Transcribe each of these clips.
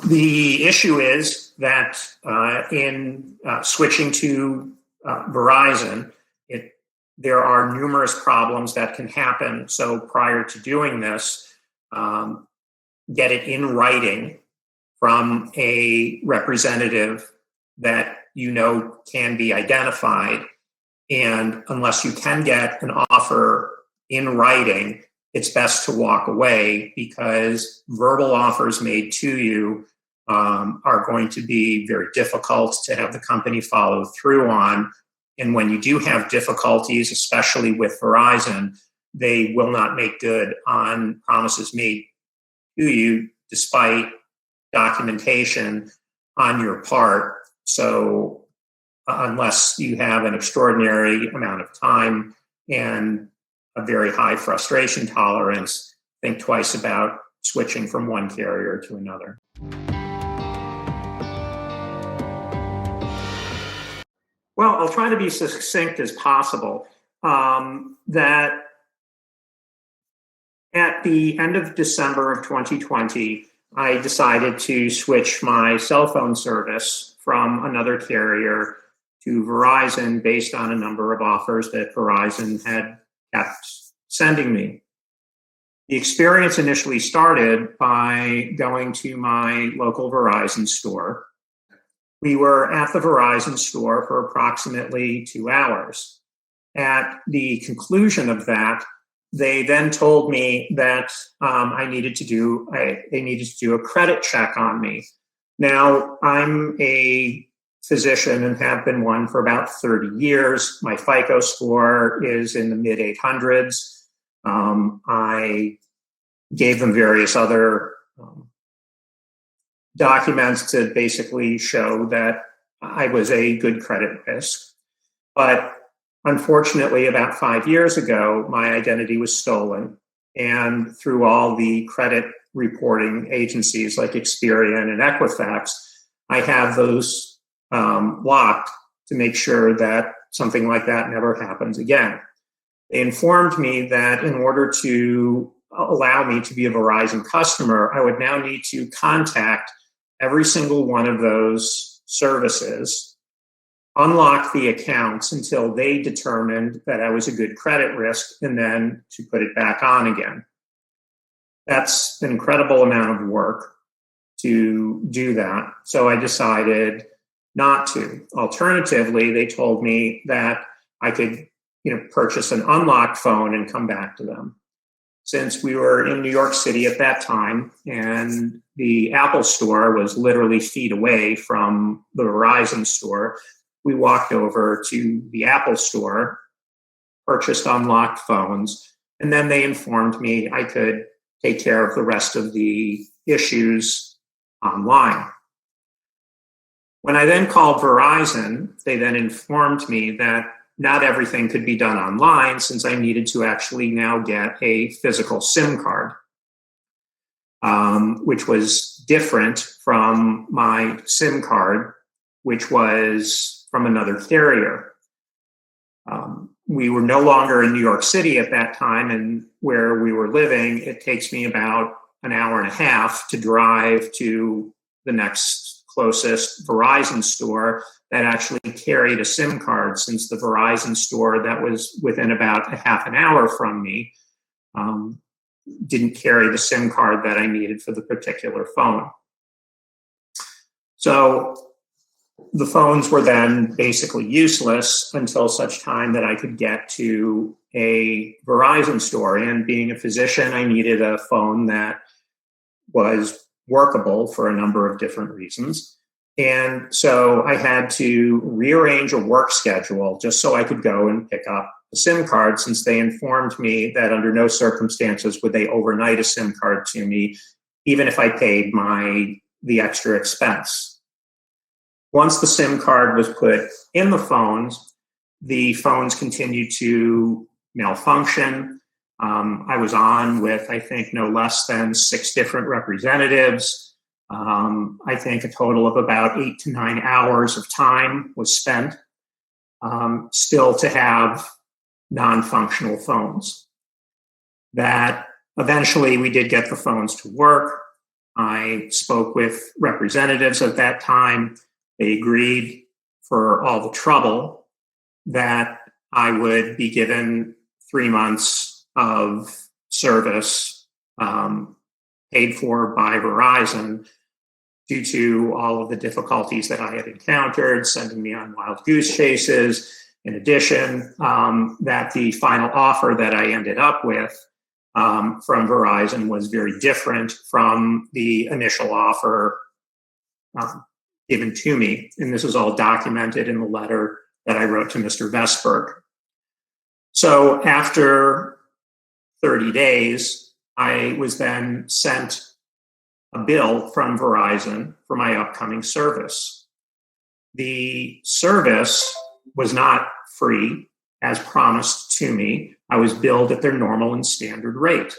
The issue is that in switching to Verizon, there are numerous problems that can happen. So prior to doing this, get it in writing from a representative that you know can be identified. And unless you can get an offer in writing, it's best to walk away, because verbal offers made to you are going to be very difficult to have the company follow through on. And when you do have difficulties, especially with Verizon, they will not make good on promises made to you despite documentation on your part. So unless you have an extraordinary amount of time and a very high frustration tolerance, think twice about switching from one carrier to another. Well, I'll try to be succinct as possible. That at the end of December of 2020, I decided to switch my cell phone service from another carrier to Verizon based on a number of offers that Verizon had kept sending me. The experience initially started by going to my local Verizon store. We were at the Verizon store for approximately 2 hours. At the conclusion of that, they then told me that they needed to do a credit check on me. Now, I'm a physician and have been one for about 30 years. My FICO score is in the mid 800s. I gave them various other documents to basically show that I was a good credit risk. But unfortunately, about 5 years ago, my identity was stolen. And through all the credit reporting agencies like Experian and Equifax, I have those locked to make sure that something like that never happens again. They informed me that in order to allow me to be a Verizon customer, I would now need to contact every single one of those services, unlock the accounts until they determined that I was a good credit risk, and then to put it back on again. That's an incredible amount of work to do that. So I decided not to. Alternatively, they told me that I could purchase an unlocked phone and come back to them. Since we were in New York City at that time, and the Apple store was literally feet away from the Verizon store, we walked over to the Apple store, purchased unlocked phones, and then they informed me I could take care of the rest of the issues online. When I then called Verizon, they then informed me that not everything could be done online, since I needed to actually now get a physical SIM card, which was different from my SIM card, which was from another carrier. We were no longer in New York City at that time, and where we were living, it takes me about an hour and a half to drive to the next closest Verizon store that actually carried a SIM card, since the Verizon store that was within about a half an hour from me didn't carry the SIM card that I needed for the particular phone. So the phones were then basically useless until such time that I could get to a Verizon store. And being a physician, I needed a phone that was workable for a number of different reasons. And so I had to rearrange a work schedule just so I could go and pick up a SIM card, since they informed me that under no circumstances would they overnight a SIM card to me, even if I paid the extra expense. Once the SIM card was put in the phones continued to malfunction. I was on with, I think, no less than 6 different representatives. I think a total of about 8 to 9 hours of time was spent still to have non-functional phones. That eventually we did get the phones to work. I spoke with representatives at that time. They agreed for all the trouble that I would be given 3 months of service paid for by Verizon due to all of the difficulties that I had encountered, sending me on wild goose chases. In addition, that the final offer that I ended up with from Verizon was very different from the initial offer given to me. And this was all documented in the letter that I wrote to Mr. Vesberg. So after 30 days, I was then sent a bill from Verizon for my upcoming service. The service was not free as promised to me. I was billed at their normal and standard rate.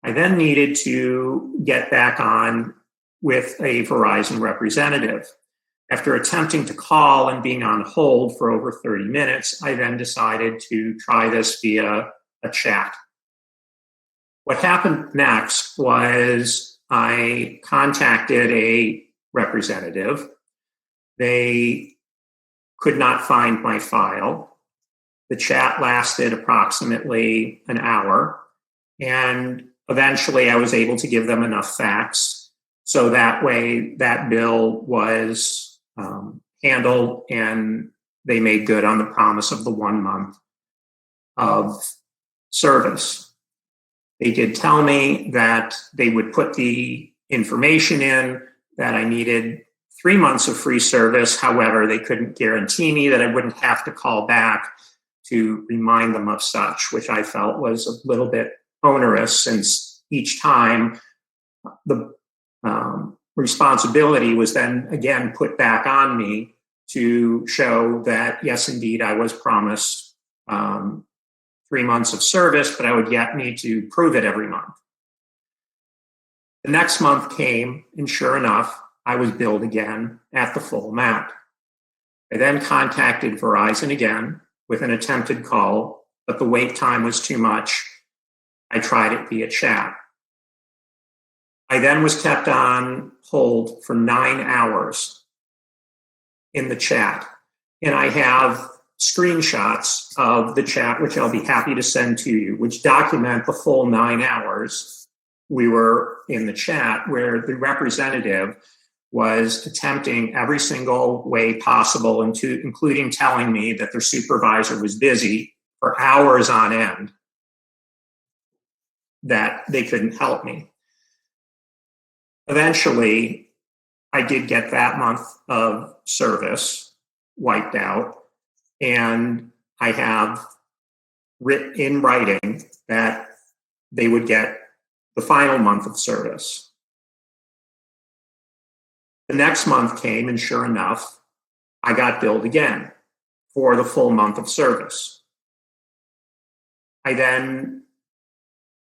I then needed to get back on with a Verizon representative. After attempting to call and being on hold for over 30 minutes, I then decided to try this via a chat. What happened next was I contacted a representative. They could not find my file. The chat lasted approximately an hour, and eventually I was able to give them enough facts so that way that bill was handled and they made good on the promise of the 1 month of service. They did tell me that they would put the information in, that I needed 3 months of free service. However, they couldn't guarantee me that I wouldn't have to call back to remind them of such, which I felt was a little bit onerous, since each time the responsibility was then again put back on me to show that, yes, indeed, I was promised 3 months of service, but I would yet need to prove it every month. The next month came, and sure enough, I was billed again at the full amount. I then contacted Verizon again with an attempted call, but the wait time was too much. I tried it via chat. I then was kept on hold for 9 hours in the chat. And I have screenshots of the chat, which I'll be happy to send to you, which document the full 9 hours we were in the chat, where the representative was attempting every single way possible, including telling me that their supervisor was busy for hours on end, that they couldn't help me. Eventually, I did get that month of service wiped out, and I have written in writing that they would get the final month of service. The next month came, and sure enough, I got billed again for the full month of service. I then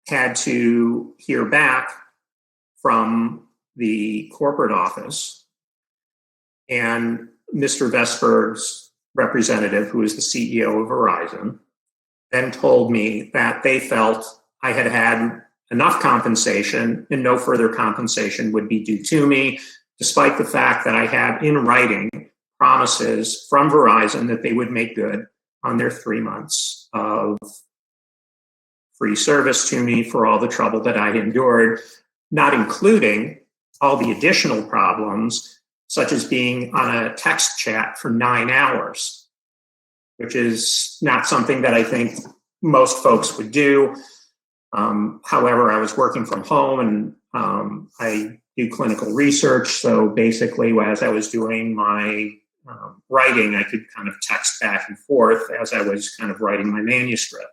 had to hear back from the corporate office, and Mr. Vesberg's representative, who is the CEO of Verizon, then told me that they felt I had had enough compensation and no further compensation would be due to me, despite the fact that I had in writing promises from Verizon that they would make good on their 3 months of free service to me for all the trouble that I endured, not including all the additional problems, such as being on a text chat for 9 hours, which is not something that I think most folks would do. However, I was working from home, and I do clinical research. So basically, as I was doing my writing, I could kind of text back and forth as I was kind of writing my manuscript.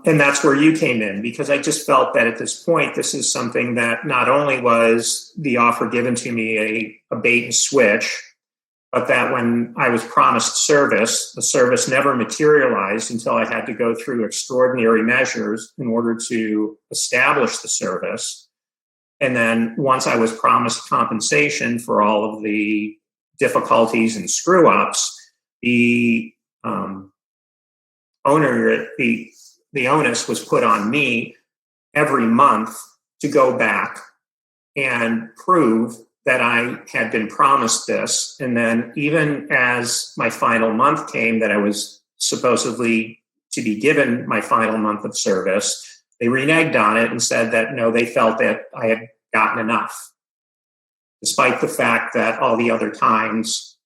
And that's where you came in, because I just felt that at this point, this is something that not only was the offer given to me a bait and switch, but that when I was promised service, the service never materialized until I had to go through extraordinary measures in order to establish the service. And then once I was promised compensation for all of the difficulties and screw-ups, the onus was put on me every month to go back and prove that I had been promised this. And then even as my final month came, that I was supposedly to be given my final month of service, they reneged on it and said that no, they felt that I had gotten enough, despite the fact that all the other times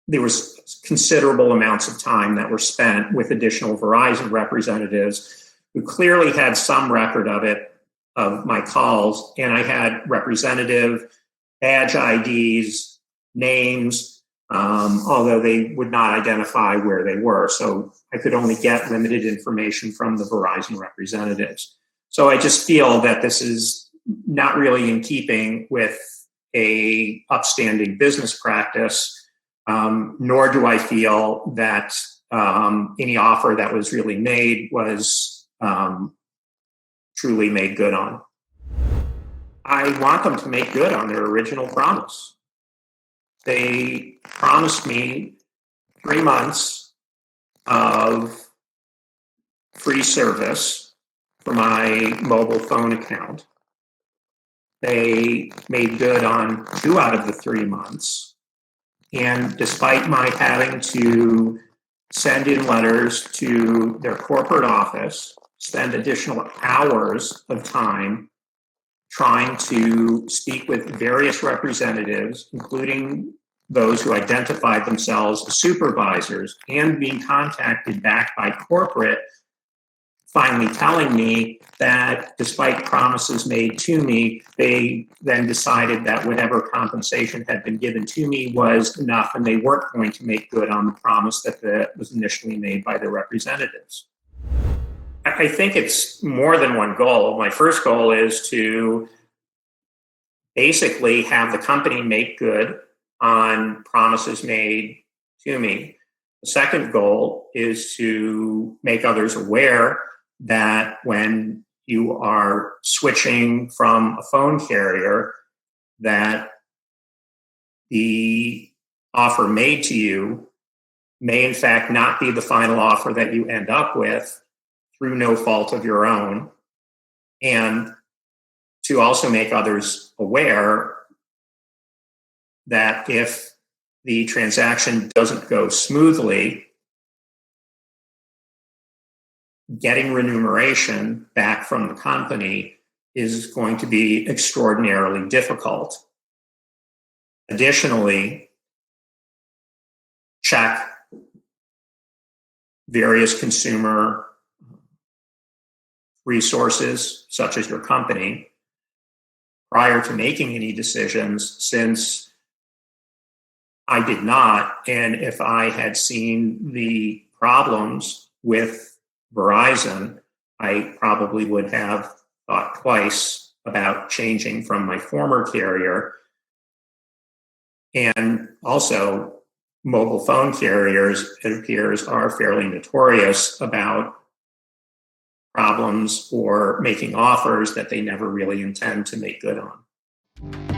there was considerable amounts of time that were spent with additional Verizon representatives who clearly had some record of it, of my calls, and I had representative badge IDs, names, although they would not identify where they were. So I could only get limited information from the Verizon representatives. So I just feel that this is not really in keeping with a upstanding business practice, nor do I feel that any offer that was really made was truly made good on. I want them to make good on their original promise. They promised me 3 months of free service for my mobile phone account. They made good on 2 out of the 3 months. And despite my having to send in letters to their corporate office, spend additional hours of time trying to speak with various representatives, including those who identified themselves as supervisors, and being contacted back by corporate, finally telling me that despite promises made to me, they then decided that whatever compensation had been given to me was enough, and they weren't going to make good on the promise that was initially made by the representatives. I think it's more than one goal. My first goal is to basically have the company make good on promises made to me. The second goal is to make others aware that when you are switching from a phone carrier, that the offer made to you may in fact not be the final offer that you end up with through no fault of your own, and to also make others aware that if the transaction doesn't go smoothly, getting remuneration back from the company is going to be extraordinarily difficult. Additionally, check various consumer resources, such as your company, prior to making any decisions, since I did not. And if I had seen the problems with Verizon, I probably would have thought twice about changing from my former carrier. And also, mobile phone carriers, it appears, are fairly notorious about problems or making offers that they never really intend to make good on.